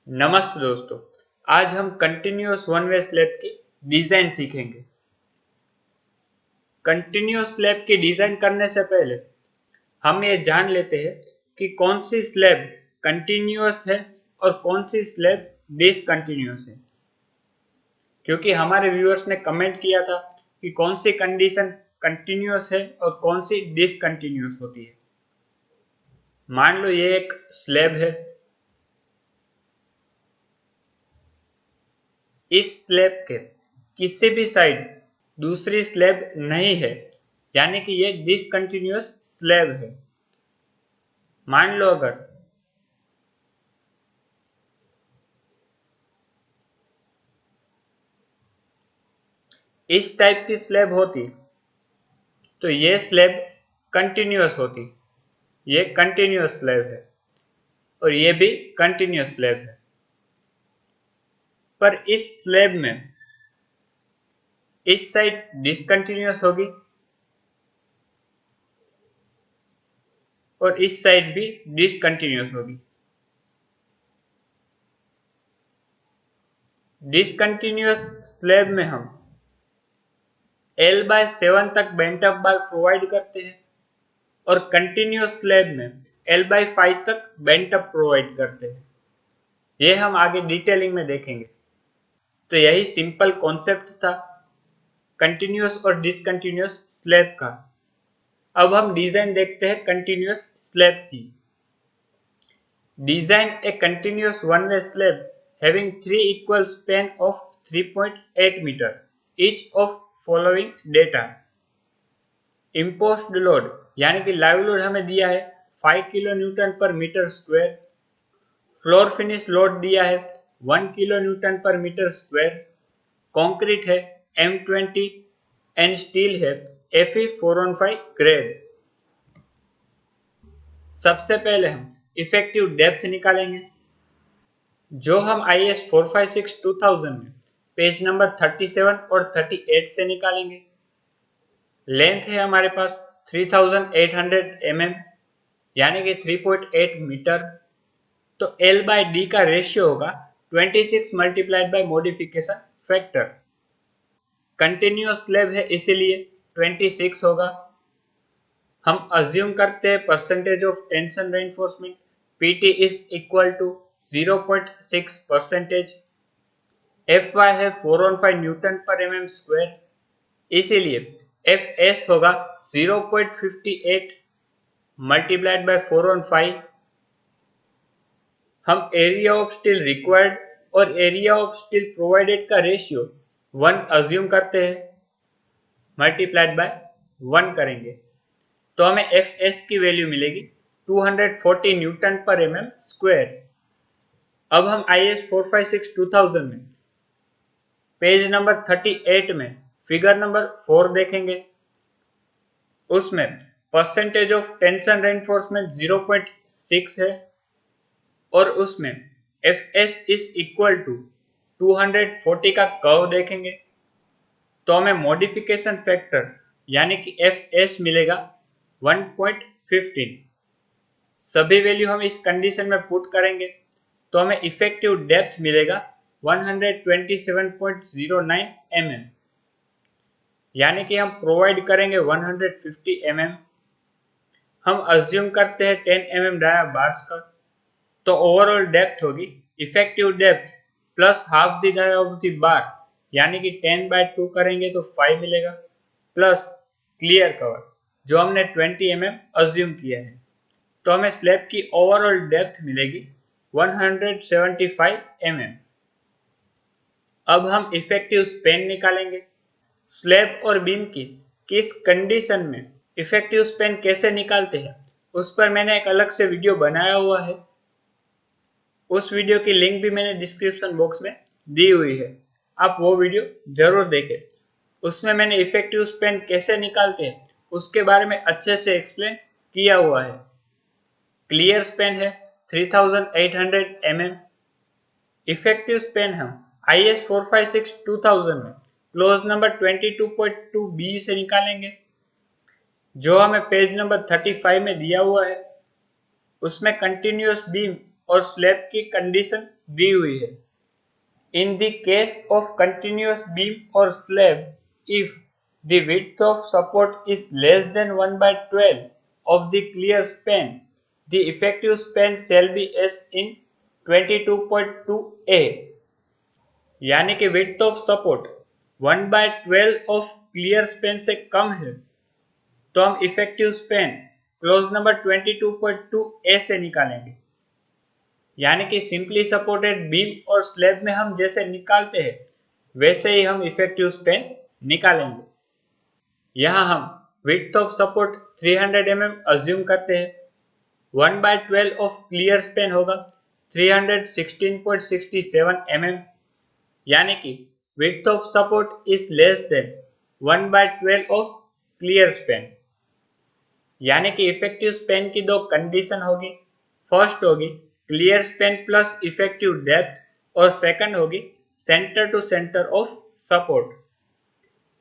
नमस्ते दोस्तों। आज हम कंटिन्यूअस वन वे स्लैब की डिजाइन सीखेंगे। कंटिन्यूअस स्लैब की डिजाइन करने से पहले हम ये जान लेते हैं कि कौन सी स्लैब कंटिन्यूअस है और कौन सी स्लैब डिसकंटिन्यूअस है, क्योंकि हमारे व्यूअर्स ने कमेंट किया था कि कौन सी कंडीशन कंटिन्यूअस है और कौन सी डिसकंटिन्यूअस होती है। मान लो ये एक स्लैब है, इस स्लैब के किसी भी साइड दूसरी स्लैब नहीं है, यानी कि ये डिसकंटिन्यूअस स्लैब है। मान लो अगर इस टाइप की स्लैब होती तो ये स्लैब कंटिन्यूअस होती। ये कंटिन्यूअस स्लैब है और ये भी कंटिन्यूअस स्लैब है। पर इस स्लैब में इस साइड डिसकंटिन्यूअस होगी और इस साइड भी डिसकंटिन्यूअस होगी। डिसकंटिन्यूअस स्लैब में हम L/7 तक बेंट अप बार प्रोवाइड करते हैं और कंटिन्यूअस स्लैब में L/5 तक बेंट अप प्रोवाइड करते हैं। ये हम आगे डिटेलिंग में देखेंगे। तो यही सिंपल कॉन्सेप्ट था कंटिन्यूअस और डिसकंटिन्यूअस स्लैब का। अब हम डिजाइन देखते हैं कंटिन्यूअस स्लैब की। Design A continuous one way slab having 3 equal span of 3.8 meter each of following data. Imposed load यानी कि लाइव लोड हमें दिया है 5 kilo newton per metre square. Floor finish load दिया है 1 kilo newton per metre square. Concrete है M20 and steel है Fe415 grade. सबसे पहले हम इफेक्टिव डेप्थ निकालेंगे, जो हम IS 456-2000 में पेज नंबर 37 और 38 से निकालेंगे। लेंथ है हमारे पास 3800 mm यानी कि 3.8 मीटर। तो L/D का रेशियो होगा 26 multiplied by modification factor. Continuous slab है इसीलिए 26 होगा। हम अज्यूम करते हैं percentage of tension reinforcement PT is equal to 0.6%। Fy है 415 न्यूटन पर mm स्क्वायर, इसीलिए Fs होगा 0.58 मल्टीप्लाइड बाय 415। हम एरिया ऑफ स्टील रिक्वायर्ड और एरिया ऑफ स्टील प्रोवाइडेड का रेशियो 1 अज्यूम करते हैं, मल्टीप्लाइड बाय 1 करेंगे तो हमें Fs की वैल्यू मिलेगी 240 न्यूटन पर mm स्क्वायर। अब हम IS 456-2000 में पेज नंबर 38 में फिगर नंबर 4 देखेंगे। उसमें परसेंटेज ऑफ टेंशन रेनफोर्समेंट 0.6 है और उसमें Fs इज इक्वल टू 240 का कर्व देखेंगे तो हमें मॉडिफिकेशन फैक्टर यानी कि Fs मिलेगा 1.15। सभी वैल्यू हम इस कंडीशन में पुट करेंगे तो हमें इफेक्टिव डेप्थ मिलेगा 127.09 mm, यानी कि हम प्रोवाइड करेंगे 150 mm। हम अज्यूम करते हैं 10 mm डाया बार्स का, तो ओवरऑल डेप्थ होगी effective depth plus half the dia of the bar, यानी कि 10/2 करेंगे तो 5 मिलेगा, प्लस क्लियर कवर जो हमने 20 mm अज्यूम किया है, तो हमें स्लैब की ओवरऑल डेप्थ मिलेगी 175 mm। अब हम इफेक्टिव स्पेन निकालेंगे। स्लैब और बीम की किस कंडीशन में इफेक्टिव स्पेन कैसे निकालते हैं उस पर मैंने एक अलग से वीडियो बनाया हुआ है। उस वीडियो की लिंक भी मैंने डिस्क्रिप्शन बॉक्स में दी हुई है, आप वो वीडियो जरूर देखें। उसमें मैंने इफेक्टिव स्पेन कैसे निकालते हैं उसके बारे में अच्छे से एक्सप्लेन किया हुआ है। क्लियर स्पेन है 3800 mm। इफेक्टिव स्पेन हम IS 456-2000 में क्लोज नंबर 22.2b से निकालेंगे, जो हमें पेज नंबर 35 में दिया हुआ है। उसमें कंटिन्यूअस बीम और स्लैब की कंडीशन दी हुई है। In the case of continuous beam or slab, if the width of support is less than 1 by 12 of the clear span, the effective span shall be as in 22.2a। यानी कि width of support 1 by 12 of clear span से कम है तो हम effective span close number 22.2a से निकालेंगे। यानी कि सिंपली सपोर्टेड बीम और स्लैब में हम जैसे निकालते हैं वैसे ही हम इफेक्टिव स्पैन निकालेंगे। यहाँ हम width of support 300 mm assume करते हैं। 1 by 12 ऑफ क्लियर स्पैन होगा 316.67 mm, यानी कि width of support is less than 1 by 12 of clear span. यानी कि इफेक्टिव स्पैन की दो कंडीशन होगी। फर्स्ट होगी clear span plus effective depth और सेकंड होगी centre to centre of support.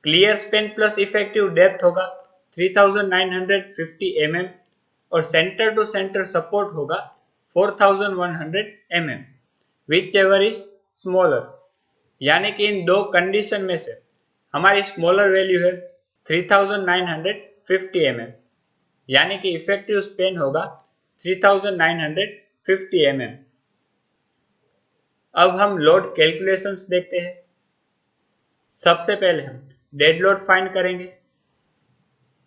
Clear span plus effective depth होगा 3950 mm और सेंटर टू सेंटर सपोर्ट होगा 4100 mm, which ever is smaller. यानी कि इन दो कंडीशन में से हमारी स्मॉलर वैल्यू है 3950 mm, यानी कि इफेक्टिव स्पैन होगा 3950 mm। अब हम लोड कैलकुलेशंस देखते हैं। सबसे पहले हम डेड लोड फाइंड करेंगे।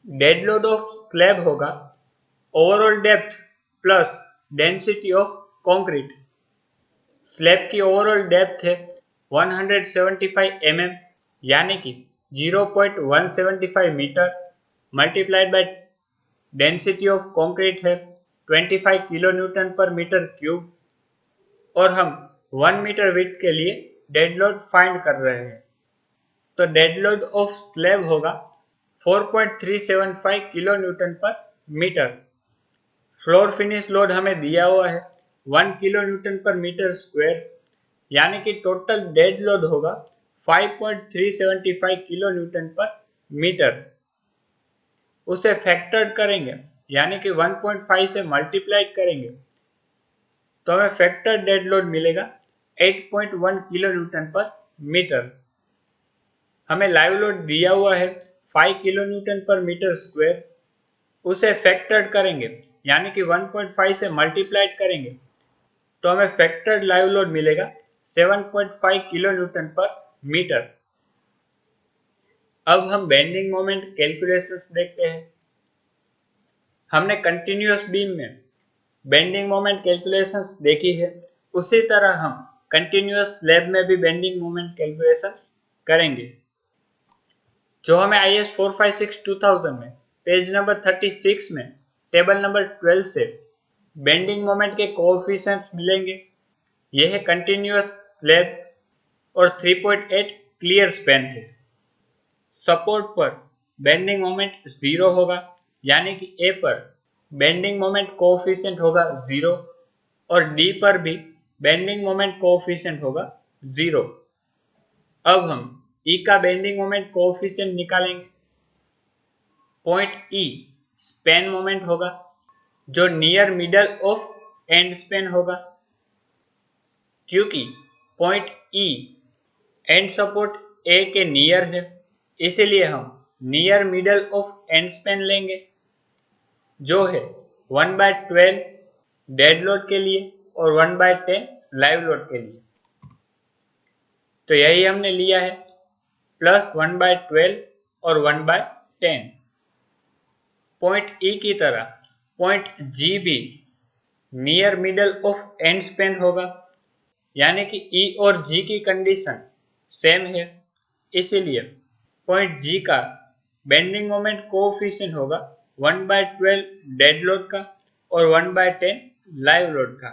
डेड लोड ऑफ स्लैब होगा overall depth plus density of concrete. Slab की ओवरऑल डेप्थ है 175 mm, यानी कि 0.175 metre multiplied by density of concrete है 25 kilo newton per metre cube, और हम 1 मीटर विड्थ के लिए डेड लोड फाइंड कर रहे हैं। तो डेड लोड ऑफ स्लैब होगा 4.375 kilo newton per metre. Floor finish load हमें दिया हुआ है 1 kilo newton per metre square, यानी कि टोटल डेड लोड होगा 5.375 किलो न्यूटन पर मीटर। उसे फैक्टर करेंगे यानी कि 1.5 से मल्टीप्लाइड करेंगे तो हमें फैक्टर डेड लोड मिलेगा 8.1 किलो न्यूटन पर मीटर। हमें लाइव लोड दिया हुआ है 5 kilo newton per metre square. उसे फैक्टर करेंगे यानी कि 1.5 से मल्टीप्लाइड करेंगे तो हमें फैक्टर्ड लाइव लोड मिलेगा 7.5 किलो न्यूटन पर मीटर। अब हम बेंडिंग मोमेंट कैलकुलेशंस देखते हैं। हमने कंटिन्यूअस बीम में बेंडिंग मोमेंट कैलकुलेशंस देखी है, उसी तरह हम कंटिन्यूअस स्लैब में भी बेंडिंग मोमेंट कैलकुलेशंस करेंगे, जो हमें IS 456-2000 में पेज नंबर 36 में टेबल नंबर 12 से बेंडिंग मोमेंट के कोएफिशिएंट्स मिलेंगे। यह है कंटिन्यूअस स्लैब और 3.8 क्लियर स्पैन है। सपोर्ट पर बेंडिंग मोमेंट 0 होगा, यानी कि A पर बेंडिंग मोमेंट कोएफिशिएंट होगा 0 और D पर भी बेंडिंग मोमेंट कोएफिशिएंट होगा 0। अब हम E का बेंडिंग मोमेंट कोएफिशिएंट निकालेंगे। पॉइंट E स्पैन मोमेंट होगा जो near middle of and span होगा। क्योंकि point E and support A के नियर है, इसीलिए हम near middle of and span लेंगे, जो है 1 by 12 डेड लोड के लिए और 1 by 10 लाइव लोड के लिए। तो यही हमने लिया है प्लस 1 by 12 और 1 by 10। पॉइंट E की तरह पॉइंट G भी near middle of and span होगा, यानी कि E और G की कंडीशन सेम है, इसीलिए पॉइंट G का बेंडिंग मोमेंट कोएफिशिएंट होगा 1 by 12 डेड लोड का और 1 by 10 लाइव लोड का।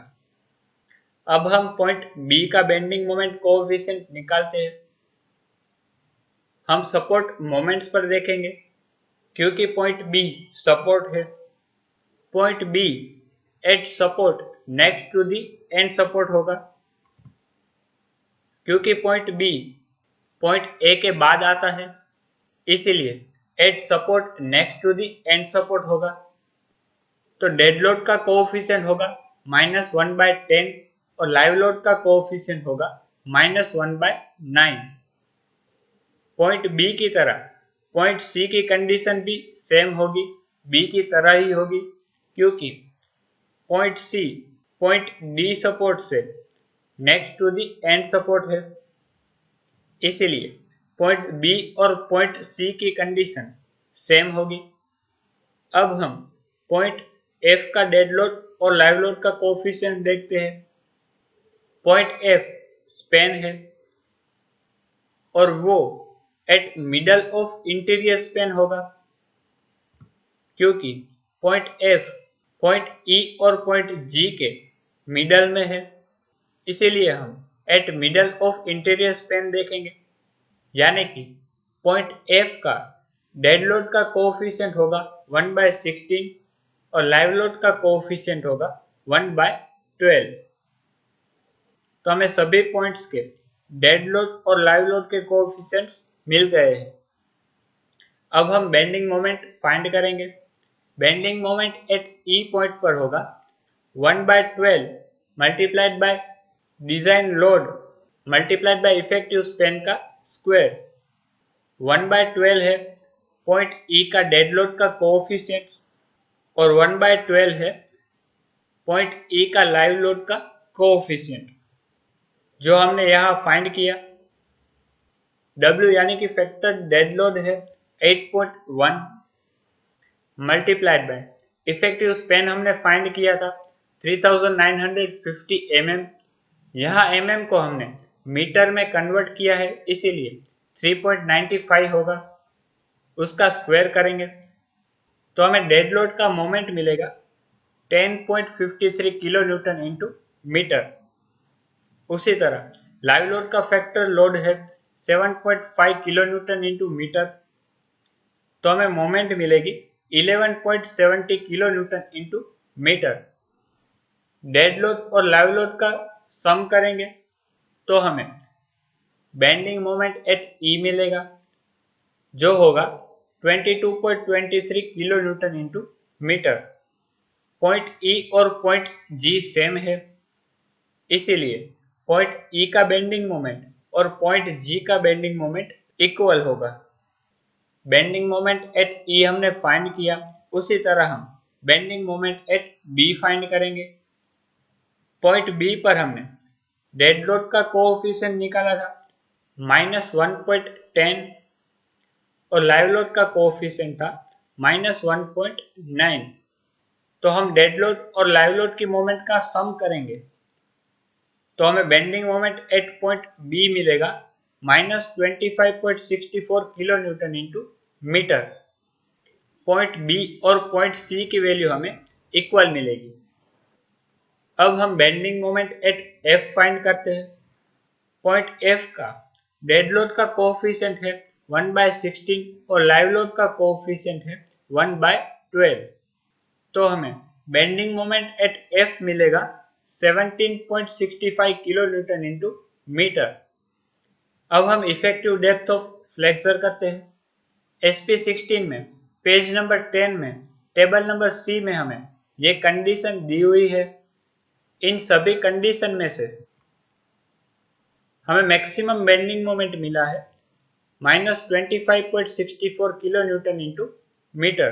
अब हम पॉइंट B का बेंडिंग मोमेंट कोएफिशिएंट निकालते हैं। हम सपोर्ट मोमेंट्स पर देखेंगे, क्योंकि पॉइंट B सपोर्ट है। Point B at support next to the end support होगा, क्योंकि पॉइंट B पॉइंट A के बाद आता है, इसीलिए at support next to the end support होगा। तो डेड लोड का कोएफिशिएंट होगा -1/10 और लाइव लोड का कोएफिशिएंट होगा -1/9। पॉइंट बी की तरह पॉइंट सी की कंडीशन भी सेम होगी, बी की तरह ही होगी, क्योंकि point C point D support से next to the end support है, इसीलिए पॉइंट बी और पॉइंट सी की कंडीशन सेम होगी। अब हम पॉइंट एफ का डेड लोड और लाइव लोड का कोएफिशिएंट देखते हैं। पॉइंट एफ स्पैन है और वो at middle of interior span होगा, क्योंकि पॉइंट एफ पॉइंट ई और पॉइंट जी के मिडल में है, इसीलिए हम eight middle of interior span देखेंगे। यानी कि पॉइंट एफ का डेड लोड का कोएफिशिएंट होगा 1/16 और लाइव लोड का कोएफिशिएंट होगा 1/12। तो हमें सभी पॉइंट्स के डेड लोड और लाइव लोड के कोएफिशिएंट्स मिल गए हैं। अब हम बेंडिंग मोमेंट फाइंड करेंगे। Bending moment at E point पर होगा 1/12 multiplied by design load multiplied by effective span का स्क्वायर। 1/12 है पॉइंट ई का डेड लोड का कोएफिशिएंट और 1/12 है पॉइंट ई का लाइव लोड का कोएफिशिएंट, जो हमने यहाँ फाइंड किया। W यानी कि फैक्टर डेड लोड है 8.1 मल्टीप्लाइड बाय इफेक्टिव स्पैन हमने फाइंड किया था 3950 mm। यहाँ mm को हमने मीटर में कन्वर्ट किया है, इसीलिए 3.95 होगा। उसका स्क्वायर करेंगे तो हमें डेड लोड का मोमेंट मिलेगा 10.53 किलो न्यूटन इंटू मीटर। उसी तरह लाइव लोड का फैक्टर लोड है 7.5 किलो न्यूटन इंटू मीटर, तो हमें मोमेंट मिलेगी 11.70 kilo newton into metre. Dead load और लाइव लोड का सम करेंगे तो हमें बेंडिंग मोमेंट एट ई मिलेगा, जो होगा 22.23 kilo newton into metre. Point E और पॉइंट जी सेम है, इसीलिए पॉइंट ई का बेंडिंग मोमेंट और पॉइंट जी का बेंडिंग मोमेंट इक्वल होगा। बेंडिंग मोमेंट एट ई हमने फाइंड किया, उसी तरह हम bending moment at B find करेंगे। पॉइंट बी पर हमने डेड लोड का कोएफिशिएंट निकाला था -1.10 और लाइव लोड का कोएफिशिएंट था -1.9। तो हम डेड लोड और लाइव लोड की मोमेंट का सम करेंगे तो हमें bending moment at point B मिलेगा -25.64 kilo newton into metre. Point B और पॉइंट सी की वैल्यू हमें इक्वल मिलेगी। अब हम bending moment at F find करते हैं। पॉइंट एफ का डेड लोड का कोएफिशिएंट है 1/16 और लाइव लोड का कोएफिशिएंट है 1/12, तो हमें बेंडिंग मोमेंट एट एफ मिलेगा 17.65 किलो न्यूटन इंटू मीटर। अब हम इफेक्टिव डेप्थ ऑफ फ्लेक्सर करते हैं। SP16 में पेज नंबर 10 में टेबल नंबर सी में हमें ये कंडीशन दी हुई है। इन सभी कंडीशन में से हमें मैक्सिमम बेंडिंग मोमेंट मिला है -25.64 किलो न्यूटन इंटू मीटर।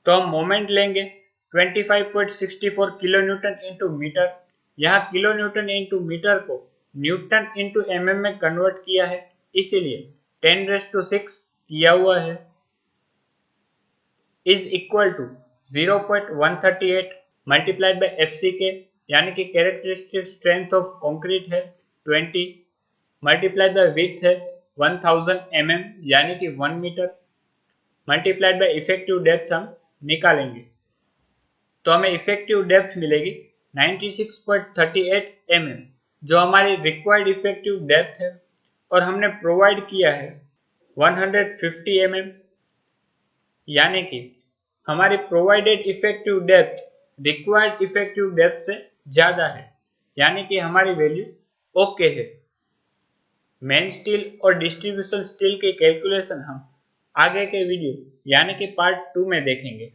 तो हम मोमेंट लेंगे 25.64 किलो न्यूटन इंटू मीटर। यहाँ किलो न्यूटन इंटू मीटर को न्यूटन इंटू mm में कन्वर्ट किया है, इसीलिए 10⁶ किया हुआ है, is equal to 0.138 multiplied by FCK यानी कि कैरेक्टरिस्टिक स्ट्रेंथ ऑफ कंक्रीट है 20 मल्टीप्लाइड बाय विड्थ है 1000 mm यानी कि 1 metre multiplied by effective depth हम निकालेंगे तो हमें इफेक्टिव डेप्थ मिलेगी 96.38 mm, जो हमारी रिक्वायर्ड इफेक्टिव डेप्थ है और हमने प्रोवाइड किया है 150 mm, यानी कि हमारी provided effective depth required effective depth से ज्यादा है, यानी कि हमारी वैल्यू ओके है। मेन स्टील और डिस्ट्रीब्यूशन स्टील की कैलकुलेशन हम आगे के वीडियो यानी कि पार्ट 2 में देखेंगे।